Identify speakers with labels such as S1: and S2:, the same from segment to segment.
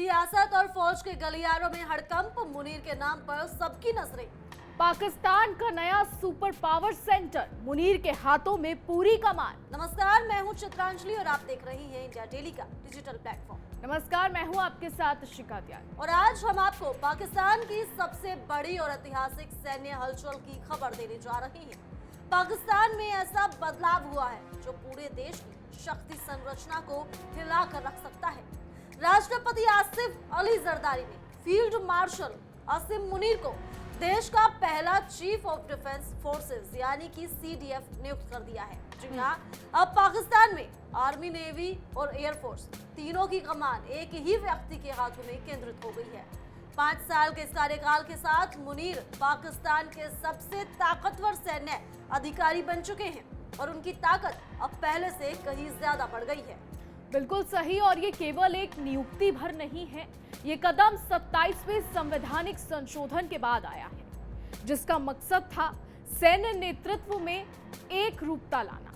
S1: सियासत और फौज के गलियारों में हड़कंप, मुनीर के नाम पर सबकी नजरें।
S2: पाकिस्तान का नया सुपर पावर सेंटर, मुनीर के हाथों में पूरी कमान।
S1: नमस्कार, मैं हूं चित्रांजलि और आप देख रही हैं इंडिया डेली का डिजिटल प्लेटफॉर्म।
S2: नमस्कार, मैं हूं आपके साथ शिखा त्यागी।
S1: और आज हम आपको पाकिस्तान की सबसे बड़ी और ऐतिहासिक सैन्य हलचल की खबर देने जा रहे हैं। पाकिस्तान में ऐसा बदलाव हुआ है जो पूरे देश की शक्ति संरचना को हिला कर रख सकता है। राष्ट्रपति आसिफ अली जरदारी ने फील्ड मार्शल आसिम मुनीर को देश का पहला चीफ ऑफ डिफेंस फोर्सेस यानी कि सीडीएफ नियुक्त कर दिया है। जी हाँ, अब पाकिस्तान में आर्मी, नेवी और एयरफोर्स तीनों की कमान एक ही व्यक्ति के हाथों में केंद्रित हो गई है। 5 साल के इस कार्यकाल के साथ मुनीर पाकिस्तान के सबसे ताकतवर सैन्य अधिकारी बन चुके हैं और उनकी ताकत अब पहले से कहीं ज्यादा बढ़ गई है।
S2: बिल्कुल सही, और ये केवल एक नियुक्ति भर नहीं है, ये कदम 27वें संवैधानिक संशोधन के बाद आया है, जिसका मकसद था सैन्य नेतृत्व में एक रूपता लाना,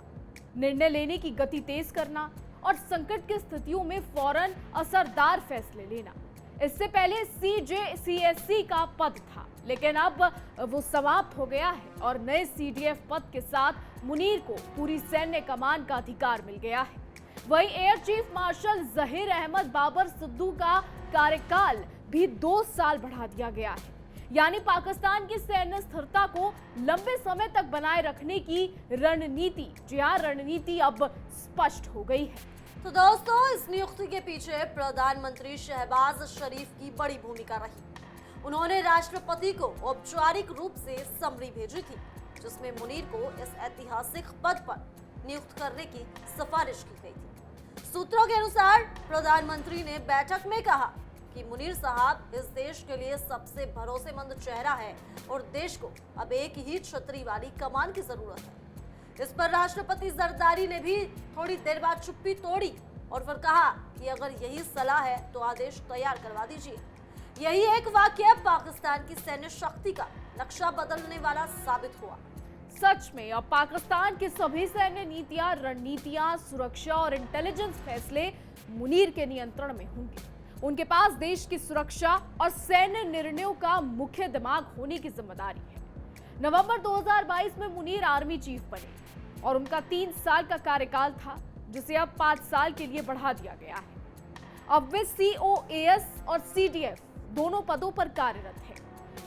S2: निर्णय लेने की गति तेज करना और संकट की स्थितियों में फौरन असरदार फैसले लेना। इससे पहले सीजेसीएससी का पद था, लेकिन अब वो समाप्त हो गया है और नए सीडीएफ पद के साथ मुनीर को पूरी सैन्य कमान का अधिकार मिल गया है। वहीं air chief marshal Zaheer Ahmed Babar Sidhu का कार्यकाल भी 2 साल बढ़ा दिया गया है, यानी पाकिस्तान की सैन्य स्थिरता को लंबे समय तक बनाए रखने की रणनीति, जी हाँ, रणनीति अब स्पष्ट हो गई है।
S1: तो दोस्तों, इस नियुक्ति के पीछे प्रधानमंत्री शहबाज शरीफ की बड़ी भूमिका रही। उन्होंने राष्ट्रपति को औपचारिक रूप से समरी भेजी थी, जिसमें मुनीर को इस ऐतिहासिक पद पर नियुक्त करने की सिफारिश की गई थी। सूत्रों के अनुसार प्रधानमंत्री ने बैठक में कहा कि मुनीर साहब इस देश के लिए सबसे भरोसेमंद चेहरा है और देश को अब एक ही छतरी वाली कमान की जरूरत है। इस पर राष्ट्रपति जरदारी ने भी थोड़ी देर बाद चुप्पी तोड़ी और फिर कहा कि अगर यही सलाह है तो आदेश तैयार करवा दीजिए। यही एक वाकया पाकिस्तान की सैन्य शक्ति का नक्शा बदलने वाला साबित हुआ।
S2: सच में अब पाकिस्तान की सभी सैन्य नीतियां, रणनीतियां, सुरक्षा और इंटेलिजेंस फैसले मुनीर के नियंत्रण में होंगे। उनके पास देश की सुरक्षा और सैन्य निर्णयों का मुख्य दिमाग होने की जिम्मेदारी है। नवंबर 2022 में मुनीर आर्मी चीफ बने और उनका 3 साल का कार्यकाल था, जिसे अब 5 साल के लिए बढ़ा दिया गया है। अब वे सीओएएस और सीडीएफ दोनों पदों पर कार्यरत है,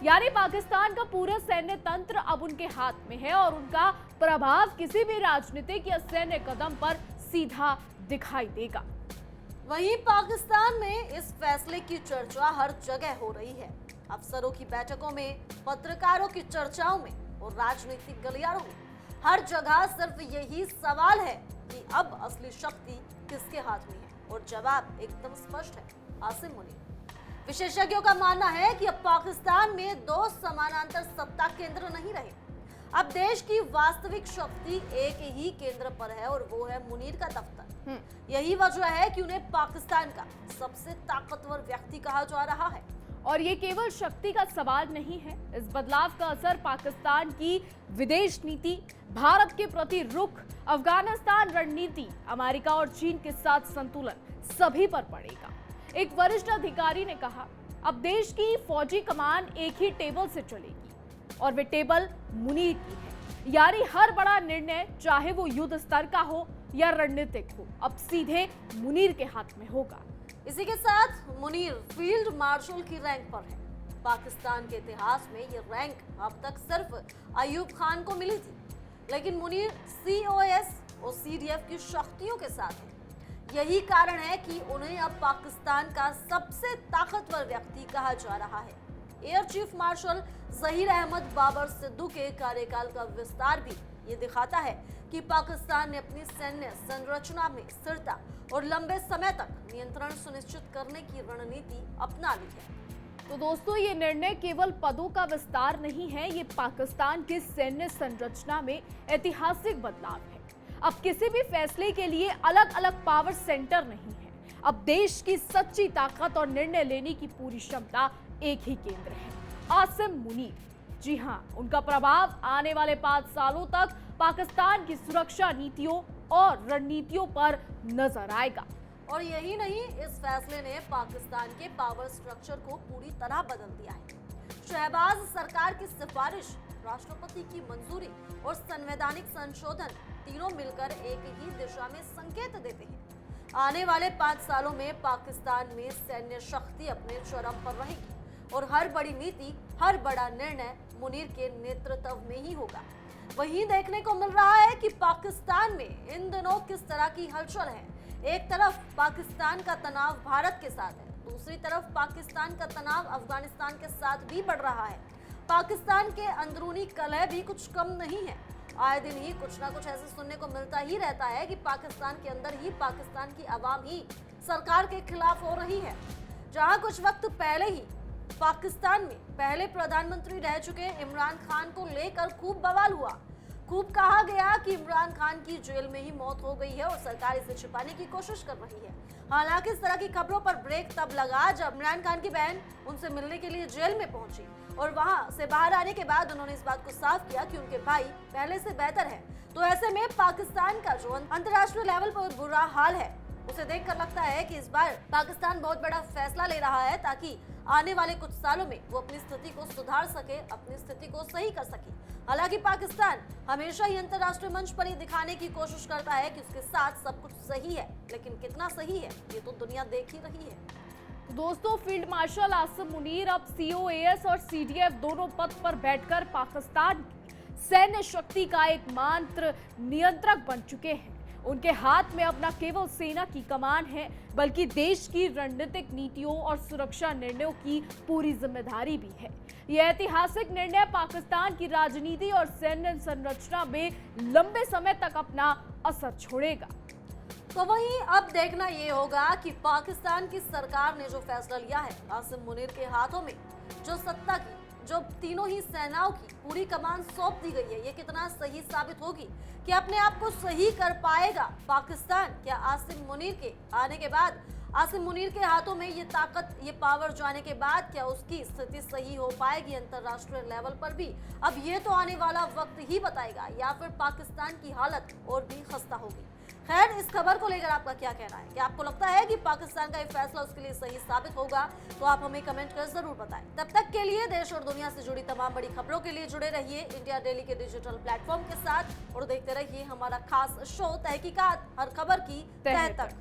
S2: यानी पाकिस्तान का पूरा सैन्य तंत्र अब उनके हाथ में है और उनका प्रभाव किसी भी राजनीतिक या सैन्य कदम पर सीधा दिखाई देगा।
S1: वहीं पाकिस्तान में इस फैसले की चर्चा हर जगह हो रही है। अफसरों की बैठकों में, पत्रकारों की चर्चाओं में और राजनीतिक गलियारों में हर जगह सिर्फ यही सवाल है कि अब असली शक्ति किसके हाथ में है, और जवाब एकदम स्पष्ट है, आसिम मुनीर। विशेषज्ञों का मानना है कि अब पाकिस्तान में 2 समानांतर सत्ता केंद्र नहीं रहे। अब देश की वास्तविक शक्ति एक ही केंद्र पर है और वो है मुनीर का दफ्तर। यही वजह है कि उन्हें पाकिस्तान का सबसे ताकतवर व्यक्ति कहा जा रहा है।
S2: और ये केवल शक्ति का सवाल नहीं है, इस बदलाव का असर पाकिस्तान की विदेश नीति, भारत के प्रति रुख, अफगानिस्तान रणनीति, अमेरिका और चीन के साथ संतुलन, सभी पर पड़ेगा। एक वरिष्ठ अधिकारी ने कहा, अब देश की फौजी कमान एक ही टेबल से चलेगी और वे टेबल मुनीर की है, यानी हर बड़ा निर्णय, चाहे वो युद्ध स्तर का हो या रणनीतिक हो, अब सीधे मुनीर के हाथ में होगा।
S1: इसी के साथ मुनीर फील्ड मार्शल की रैंक पर है। पाकिस्तान के इतिहास में ये रैंक अब तक सिर्फ अयूब खान को मिली थी, लेकिन मुनीर सीओएस और सीडीएफ की शक्तियों के साथ है। यही कारण है कि उन्हें अब पाकिस्तान का सबसे ताकतवर व्यक्ति कहा जा रहा है। Air chief marshal Zaheer Ahmed Babar Sidhu के कार्यकाल का विस्तार भी ये दिखाता है कि पाकिस्तान ने अपनी सैन्य संरचना में स्थिरता और लंबे समय तक नियंत्रण सुनिश्चित करने की रणनीति अपना ली है।
S2: तो दोस्तों, ये निर्णय केवल पदों का विस्तार नहीं है, ये पाकिस्तान की सैन्य संरचना में ऐतिहासिक बदलाव है। अब किसी भी फैसले के लिए अलग अलग पावर सेंटर नहीं है, अब देश की सच्ची ताकत और निर्णय लेने की पूरी क्षमता एक ही केंद्र है, आसिम मुनीर। जी हाँ, उनका प्रभाव आने वाले 5 सालों तक पाकिस्तान की सुरक्षा नीतियों और रणनीतियों पर नजर आएगा।
S1: और यही नहीं, इस फैसले ने पाकिस्तान के पावर स्ट्रक्चर को पूरी तरह बदल दिया है। शहबाज सरकार की सिफारिश, राष्ट्रपति की मंजूरी और संवैधानिक संशोधन तीनों मिलकर एक ही दिशा में संकेत देते हैं। आने वाले 5 सालों में पाकिस्तान में सैन्य शक्ति अपने चरम पर रहेगी और हर बड़ी नीति, हर बड़ा निर्णय मुनीर के नेतृत्व में ही होगा। वहीं देखने को मिल रहा है कि पाकिस्तान में इन दिनों किस तरह की हलचल है। एक तरफ पाकिस्तान का तनाव भारत के साथ है, दूसरी तरफ पाकिस्तान का तनाव अफगानिस्तान के साथ भी बढ़ रहा है। पाकिस्तान के अंदरूनी कलह भी कुछ कम नहीं है। आए दिन ही कुछ ना कुछ ऐसे सुनने को मिलता ही रहता है कि पाकिस्तान के अंदर ही पाकिस्तान की आवाम ही सरकार के खिलाफ हो रही है। जहां कुछ वक्त पहले ही पाकिस्तान में पहले प्रधानमंत्री रह चुके इमरान खान को लेकर खूब बवाल हुआ। खूब कहा गया कि इमरान खान की जेल में ही मौत हो गई है और सरकार इसे छिपाने की कोशिश कर रही है। हालांकि इस तरह की खबरों पर ब्रेक तब लगा जब इमरान खान की बहन उनसे मिलने के लिए जेल में पहुंची और वहां से बाहर आने के बाद उन्होंने इस बात को साफ किया कि उनके भाई पहले से बेहतर है। तो ऐसे में पाकिस्तान का जो अंतर्राष्ट्रीय लेवल पर बुरा हाल है, उसे देखकर लगता है कि इस बार पाकिस्तान बहुत बड़ा फैसला ले रहा है ताकि आने वाले कुछ सालों में वो अपनी स्थिति को सुधार सके, अपनी स्थिति को सही कर सके। हालांकि पाकिस्तान हमेशा ही अंतर्राष्ट्रीय मंच पर ये दिखाने की कोशिश करता है कि उसके साथ सब कुछ सही है, लेकिन कितना सही है ये तो दुनिया देख ही रही है।
S2: दोस्तों, फील्ड मार्शल आसिम मुनीर अब COAS और CDF दोनों पद पर बैठकर पाकिस्तान की सैन्य शक्ति का एकमात्र नियंत्रक बन चुके हैं। उनके हाथ में अब न केवल सेना की कमान है, बल्कि देश की रणनीतिक नीतियों और सुरक्षा निर्णयों की पूरी जिम्मेदारी भी है। यह ऐतिहासिक निर्णय पाकिस्तान की राजनीति और सैन्य संरचना में लंबे समय तक अपना असर छोड़ेगा।
S1: तो वहीं अब देखना ये होगा कि पाकिस्तान की सरकार ने जो फैसला लिया है, आसिम मुनीर के हाथों में जो सत्ता की, जो तीनों ही सेनाओं की पूरी कमान सौंप दी गई है, ये कितना सही साबित होगी कि अपने आप को सही कर पाएगा पाकिस्तान। क्या आसिम मुनीर के आने के बाद, आसिम मुनीर के हाथों में ये ताकत, ये पावर जाने के बाद क्या उसकी स्थिति सही हो पाएगी अंतर्राष्ट्रीय लेवल पर भी? अब ये तो आने वाला वक्त ही बताएगा, या फिर पाकिस्तान की हालत और भी खस्ता होगी। खैर, इस खबर को लेकर आपका क्या कहना है? क्या आपको लगता है कि पाकिस्तान का ये फैसला उसके लिए सही साबित होगा? तो आप हमें कमेंट कर जरूर बताएं। तब तक के लिए देश और दुनिया से जुड़ी तमाम बड़ी खबरों के लिए जुड़े रहिए इंडिया डेली के डिजिटल प्लेटफॉर्म के साथ और देखते रहिए हमारा खास शो तहकीकात, हर खबर की तह तक।